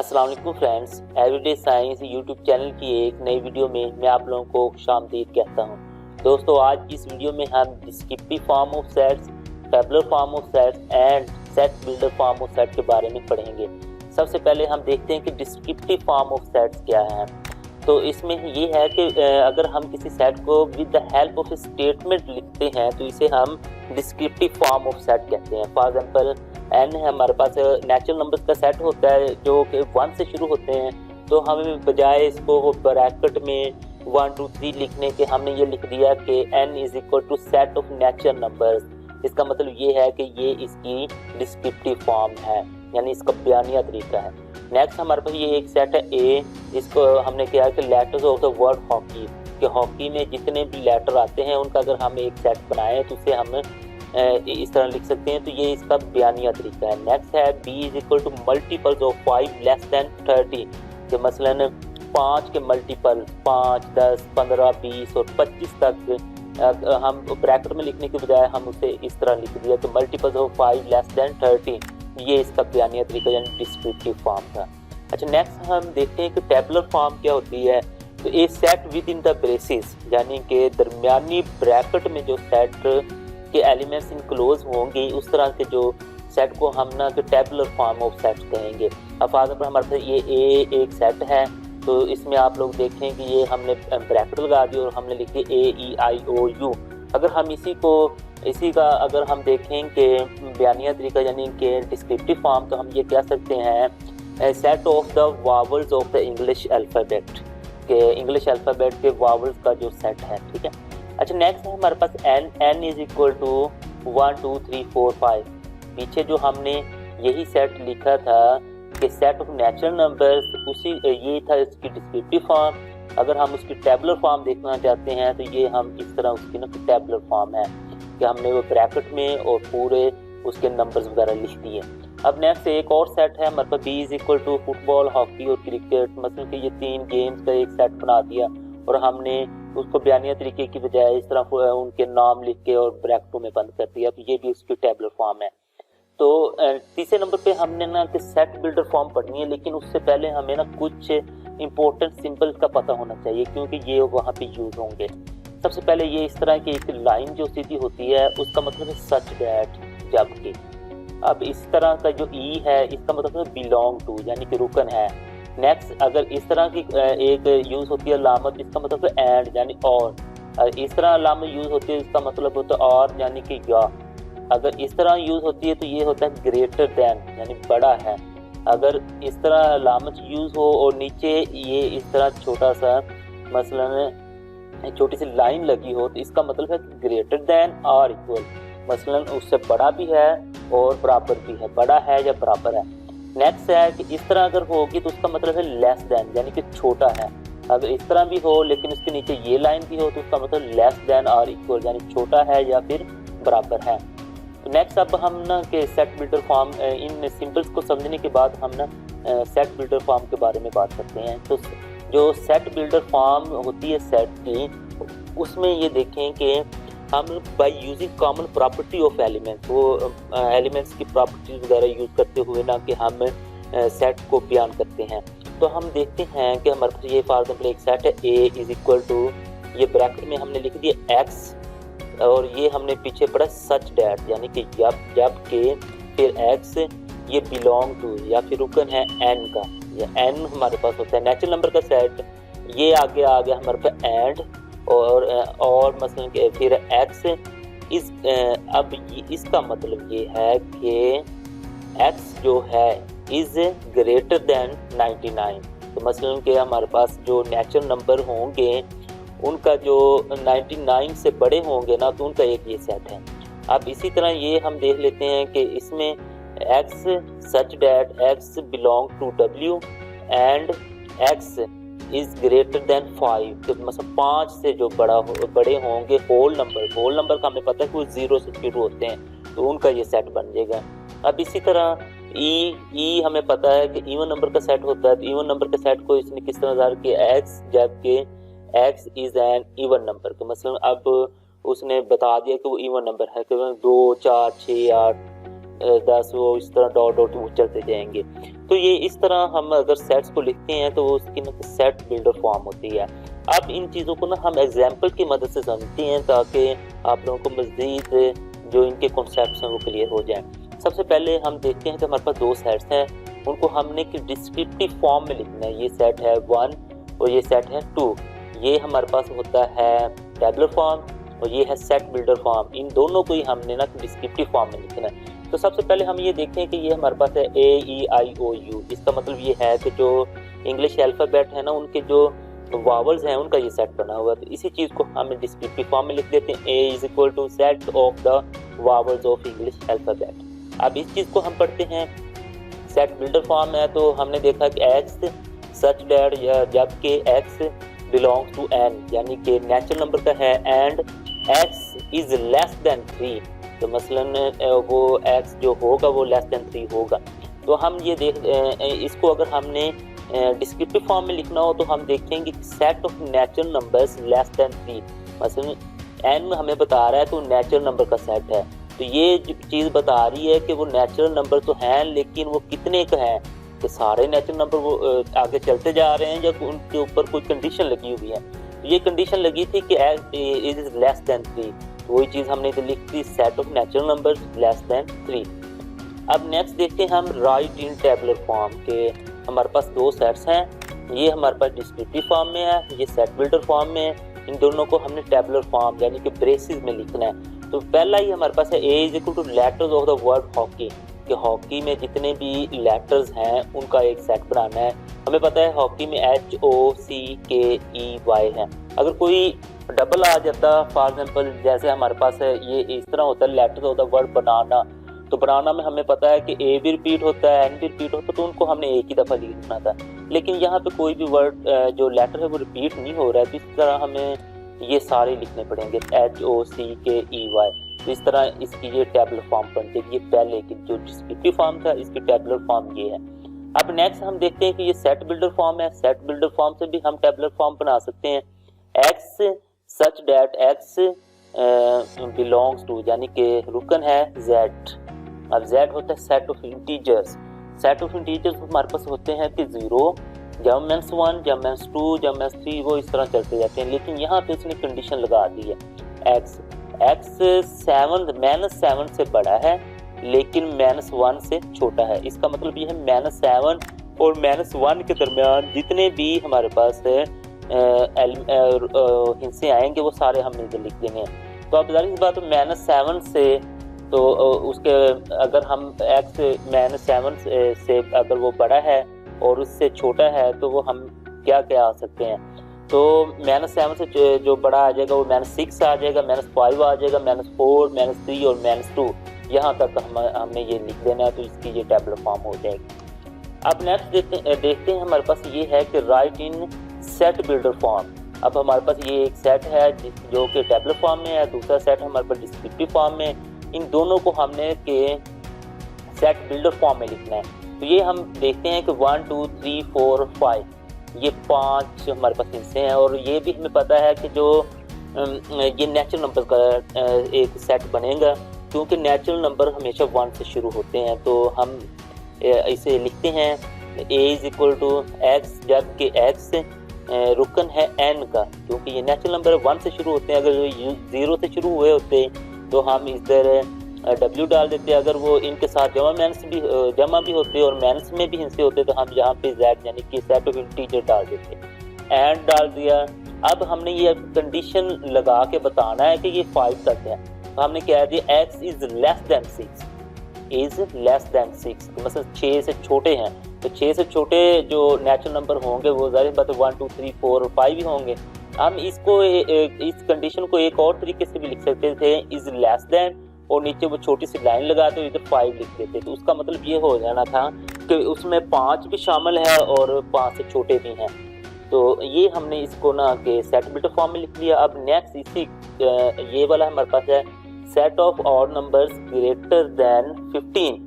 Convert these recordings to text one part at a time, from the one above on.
अस्सलाम वालेकुम friends, everyday science YouTube channel की एक नई वीडियो में मैं आप लोगों को खुशामदीद कहता हूं। दोस्तों, आज की इस वीडियो में हम descriptive form of sets, tabular form of sets and set builder form of set के बारे में पढ़ेंगे। सबसे पहले हम देखते हैं कि डिस्क्रिप्टिव फॉर्म ऑफ सेट्स क्या है। तो इसमें ये है कि अगर हम किसी सेट को with the help of statement लिखते हैं तो इसे हम डिस्क्रिप्टिव फॉर्म ऑफ सेट कहते हैं। फॉर एग्जांपल एन हमारे पास नेचुरल नंबर्स का सेट होता है जो कि 1 से शुरू होते हैं, तो हमें बजाय इसको ब्रैकेट में 1 2 3 लिखने के हमने ये लिख दिया कि n is equal to set of natural numbers. इसका मतलब ये है कि ये इसकी डिस्क्रिप्टिव फॉर्म है, यानी इसका बयानिया तरीका है। नेक्स्ट हमारे पास ये एक सेट है ए, इसको हमने किया कि letters of the word hockey, कि हॉकी में जितने भी लेटर आते हैं उनका अगर हम एक सेट बनाएं तो उसे हम इस तरह लिख सकते हैं। तो ये इसका बयानिया तरीका है। नेक्स्ट है b is equal to multiples of 5 less than 30, कि मसलन 5 के मल्टीपल 5 10 15 20 और 25 तक हम ब्रैकेट में लिखने के बजाय हम उसे इस तरह लिख दिया तो मल्टीपल्स ऑफ 5 लेस देन 30, ये इसका बयानिया तरीका यानी डिस्क्रिप्टिव फॉर्म था। अच्छा, नेक्स्ट हम देखते हैं कि टेबुलर फॉर्म क्या होती है। तो a set within the braces, यानी कि दरमियानी ब्रैकेट में जो सेट के एलिमेंट्स इनक्लोज होंगे उस तरह के जो सेट को हम ना कि टेबुलर फॉर्म ऑफ सेट कहेंगे। अब फॉर एग्जांपल हमारे पास ये ए एक सेट है, तो इसमें आप लोग देखें कि ये हमने ब्रैकेट लगा दी और हमने लिखी AEIOU। अगर हम इसी का अगर हम देखें कि बयानिया तरीका यानी कि डिस्क्रिप्टिव फॉर्म, तो हम ये कह सकते हैं set of the vowels of the English alphabet, के इंग्लिश अल्फ़ाबेट के वावल्स का जो सेट है। ठीक है। अच्छा, नेक्स्ट है हमारे पास n इज इक्वल टू 1 2 3 4 5। पीछे जो हमने यही सेट लिखा था कि सेट ऑफ नेचुरल नंबर्स, उसी ये था इसकी डिस्क्रिप्टिव फॉर्म। अगर हम उसकी टेबुलर फॉर्म देखना चाहते हैं तो ये हम इस तरह उसकी ना टेबुलर फॉर्म है कि हमने वो ब्रैकेट में और पूरे उसके नंबर्स वगैरह लिख दिए। अब नेक्स्ट एक और सेट है हमारे पास B is equal to football, hockey और क्रिकेट। मतलब कि ये 3 गेम्स का एक सेट बना दिया और हमने उसको बयानिया तरीके की बजाय इस तरह उनके नाम लिख के और ब्रैकेटों में बंद कर दिया, तो ये भी उसकी टेबुलर फॉर्म है। तो तीसरे नंबर पे हमने ना कि सेट बिल्डर फॉर्म पढ़नी है, लेकिन उससे पहले हमें ना कुछ इंपॉर्टेंट सिंबल्स का पता होना चाहिए क्योंकि ये वहाँ पे यूज होंगे। सबसे पहले ये इस तरह की एक लाइन जो सीधी होती है उसका मतलब है सच दैट, जबकि। अब इस तरह का जो ई है इसका मतलब है बिलोंग टू, यानी कि रुकन है। नेक्स्ट अगर इस तरह की एक यूज होती है लामत, इसका मतलब है एंड यानी और। इस तरह लामत यूज होती है इसका मतलब होता है और यानी कि या। अगर इस तरह यूज होती है तो ये होता है ग्रेटर देन, यानी बड़ा है। अगर इस तरह लामत यूज हो और नीचे ये इस तरह छोटा सा मसलन छोटी सी लाइन लगी हो तो इसका मतलब है ग्रेटर देन और इक्वल, मसलन उससे बड़ा भी है और बराबर भी है, बड़ा है या बराबर है। नेक्स्ट है कि इस तरह अगर होगी तो उसका मतलब है लेस देन, यानी कि छोटा है। अगर इस तरह भी हो लेकिन उसके नीचे ये लाइन भी हो तो उसका मतलब लेस देन और इक्वल, यानी छोटा है या फिर बराबर है। तो नेक्स्ट अब हम ना कि सेट बिल्डर फॉर्म, इन सिंबल्स को समझने के बाद हम ना सेट बिल्डर फॉर्म के बारे में बात करते हैं। तो जो सेट बिल्डर फॉर्म होती है सेट की, उसमें ये देखें कि हम by using common property of elements, वो एलिमेंट्स की प्रॉपर्टीज वगैरह यूज करते हुए ना कि हम सेट को बयान करते हैं। तो हम देखते हैं कि हमारे पास ये फॉर एग्जांपल एक सेट है ए इज इक्वल टू, ये ब्रैकेट में हमने लिख दिया एक्स और ये हमने पीछे पढ़ा सच डैट, यानी कि जब के फिर एक्स, ये बिलोंग टू या फिर रुकन है एन का, ये एन हमारे पास होता है नेचुरल नंबर का सेट। ये आगे आ गया हमारे पास एंड और मसलन के फिर एक्स इस अब इसका मतलब ये है कि एक्स जो है इज ग्रेटर देन 99। तो मसलन के हमारे पास जो नेचुरल नंबर होंगे उनका जो 99 से बड़े होंगे ना तो उनका एक ये सेट है। अब इसी तरह ये हम देख लेते हैं कि इसमें x such that x belong to डब्ल्यू and x is greater than 5। तो मतलब 5 से जो बड़े होंगे होल नंबर का हमें पता है कि वो 0 से शुरू होते हैं, तो उनका ये सेट बन जाएगा। अब इसी तरह ई हमें पता है कि इवन नंबर का सेट होता है, तो इवन नंबर के सेट को इसने किस तरह ज़ाहिर किया, एक्स जबकि x is an even number. तो मतलब अब उसने बता दिया कि वो इवन नंबर है कि 2 4 6 8 10 वो इस तरह डॉट डॉट वो चलते जाएंगे। तो ये इस तरह हम अगर सेट्स को लिखते हैं तो वो उसकी ना सेट बिल्डर फॉर्म होती है। अब इन चीज़ों को ना हम एग्जाम्पल की मदद से समझते हैं ताकि आप लोगों को मज़ीद जो इनके कॉन्सेप्ट्स हैं वो क्लियर हो जाएं। सबसे पहले हम देखते हैं कि हमारे पास दो सेट्स हैं, उनको हमने कि डिस्क्रिप्टिव फॉर्म में लिखना है। ये सेट है 1 और ये सेट है 2। ये हमारे पास होता है टेबलर फॉर्म और ये है सेट बिल्डर फॉर्म। इन दोनों को ही हमने ना डिस्क्रिप्टिव फॉर्म में लिखना है। तो सबसे पहले हम ये देखें कि ये हमारे पास है AEIOU। इसका मतलब ये है कि जो इंग्लिश अल्फ़ाबेट है ना उनके जो वावल्स हैं उनका ये सेट बना हुआ है। तो इसी चीज़ को हम डिस्क्रिप्टिव फॉर्म में लिख देते हैं। A is equal to set of the vowels of English alphabet. अब इस चीज़ को हम पढ़ते हैं सेट बिल्डर फॉर्म है। तो हमने देखा कि X सच दैट जबकि X बिलोंग्स टू n यानी कि नेचुरल नंबर का है and X is less than 3। तो मसलन वो X जो होगा वो लेस देन 3 होगा। तो हम ये देख इसको अगर हमने डिस्क्रिप्टिव फॉर्म में लिखना हो तो हम देखेंगे कि set of natural numbers less than 3। मसलन n हमें बता रहा है तो नेचुरल नंबर का सेट है। तो ये चीज़ बता रही है कि वो नेचुरल नंबर तो हैं लेकिन वो कितने का है, तो सारे नेचुरल नंबर वो आगे चलते जा रहे हैं जब उनके ऊपर कोई कंडीशन लगी हुई है। तो ये कंडीशन लगी थी कि इट इज लेस देन 3। तो वही चीज़ हमने तो लिख दी set of natural numbers less than 3। अब नेक्स्ट देखते हैं हम राइट इन टेबलर फॉर्म के। हमारे पास दो सेट्स हैं, ये हमारे पास डिस्क्रिप्टिव फॉर्म में है, ये सेट बिल्डर फॉर्म में है। इन दोनों को हमने टेबलर फॉर्म यानी कि ब्रेसेस में लिखना है। तो पहला ही हमारे पास है A is equal two letters of the word hockey, कि हॉकी में जितने भी लेटर्स हैं उनका एक सेट बनाना है। हमें पता है हॉकी में HOCKEY है। अगर कोई डबल आ जाता फॉर एग्जांपल जैसे हमारे पास है ये इस तरह होता है लेटर्स ऑफ द वर्ड बनाना, तो बनाना में हमें पता है कि A भी रिपीट होता है N भी रिपीट होता है, तो उनको हमने एक ही दफ़ा लिखना था। लेकिन यहाँ पे कोई भी वर्ड जो लेटर है वो रिपीट नहीं हो रहा है, तो इस तरह हमें ये सारे लिखने पड़ेंगे HOCKEY। तो इस तरह इसकी ये टेबलर फॉर्म बनती है। ये पहले की जो डिस्क्रिप्टिव फॉर्म था इसकी टेबलर फॉर्म ये है। अब नेक्स्ट हम देखते हैं कि ये सेट बिल्डर फॉर्म है। सेट बिल्डर फॉर्म से भी हम टेबलर फॉर्म बना सकते हैं। X such that X belongs to यानी कि रुकन है Z। अब Z होता है set of integers. Set of integers हमारे पास होते हैं कि 0 जब मीन्स 1 जब मीन्स 2 जब मीन्स 3 वो इस तरह चलते जाते हैं। लेकिन यहाँ पे इसने कंडीशन लगा दी है X 7 से बड़ा है लेकिन -1 से छोटा है। इसका मतलब ये है -7 और -1 के दरमियान जितने भी हमारे पास हिस्से आएंगे वो सारे हम मिलकर लिख देंगे। तो अब जाहिर सी बात है -7 से तो उसके अगर हम X -7 से अगर वो बड़ा है और उससे छोटा है तो वो हम क्या क्या आ सकते हैं। तो -7 से जो बड़ा आ जाएगा वो -6 आ जाएगा, -5 आ जाएगा, -4 -3 और -2 यहाँ तक हमने ये लिख देना है। तो इसकी ये टेबलर फॉर्म हो जाएगी। अब नेक्स्ट देखते हैं हमारे पास ये है कि राइट इन सेट बिल्डर फॉर्म। अब हमारे पास ये एक सेट है जो कि टेबलर फॉर्म में है, दूसरा सेट हमारे पास डिस्क्रिप्टिव फॉर्म में। इन दोनों को हमने के सेट बिल्डर फॉर्म में लिखना है। तो ये हम देखते हैं कि 1 2 3 4 5 ये 5 हमारे पास हिस्से हैं और ये भी हमें पता है कि जो ये नेचुरल नंबर का एक सेट बनेगा क्योंकि नेचुरल नंबर हमेशा 1 से शुरू होते हैं। तो हम इसे लिखते हैं A is equal to X जबकि X रुकन है N का, क्योंकि ये नेचुरल नंबर 1 से शुरू होते हैं। अगर 0 से शुरू हुए होते तो हम इधर W डाल देते। अगर वो इनके साथ जमा भी होते और मैंस में भी हिस्से होते तो हम यहाँ पे Z यानी कि सेट ऑफ इंटीजर डाल देते, एंड डाल दिया। अब हमने ये कंडीशन लगा के बताना है कि ये 5 तक है। तो हमने कह दिया X is less than 6 is less than 6। तो मतलब 6 से छोटे हैं, तो 6 से छोटे जो नेचुरल नंबर होंगे वो जाहिर बात है 1 2 3 4 और 5 ही होंगे। हम इसको इस कंडीशन को एक और तरीके से भी लिख सकते थे, इज लेस देन और नीचे वो छोटी सी लाइन लगाते इधर 5 लिख देते। तो उसका मतलब ये हो जाना था कि उसमें 5 भी शामिल है और 5 से छोटे भी हैं। तो ये हमने इसको ना कि सेट बिल्डर फॉर्म में लिख लिया। अब नेक्स्ट इसी ये वाला हमारे पास है set of odd numbers greater than 15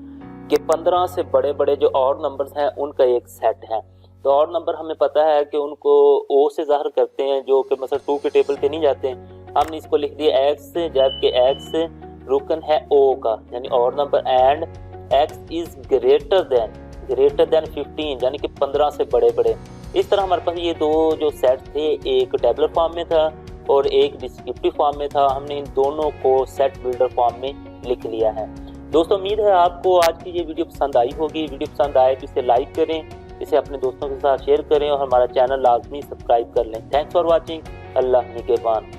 के 15 से बड़े बड़े जो ऑड नंबर्स हैं उनका एक सेट है। तो ऑड नंबर हमें पता है कि उनको O से ज़ाहिर करते हैं जो कि मतलब 2 के टेबल पे नहीं जाते। हमने इसको लिख दिया X जबकि X रुकन है O का यानी odd number and x is greater then 15 यानी कि 15 से बड़े बड़े। इस तरह हमारे पास ये दो जो सेट थे, एक टेबलर फॉर्म में था और एक डिस्क्रिप्टिव फॉर्म में था। हमने इन दोनों को सेट बिल्डर फॉर्म में लिख लिया है। दोस्तों उम्मीद है आपको आज की ये वीडियो पसंद आई होगी। वीडियो पसंद आए तो इसे लाइक करें, इसे अपने दोस्तों के साथ शेयर करें और हमारा चैनल लाजमी सब्सक्राइब कर लें। Thanks for watching. अल्लाह निगहबान।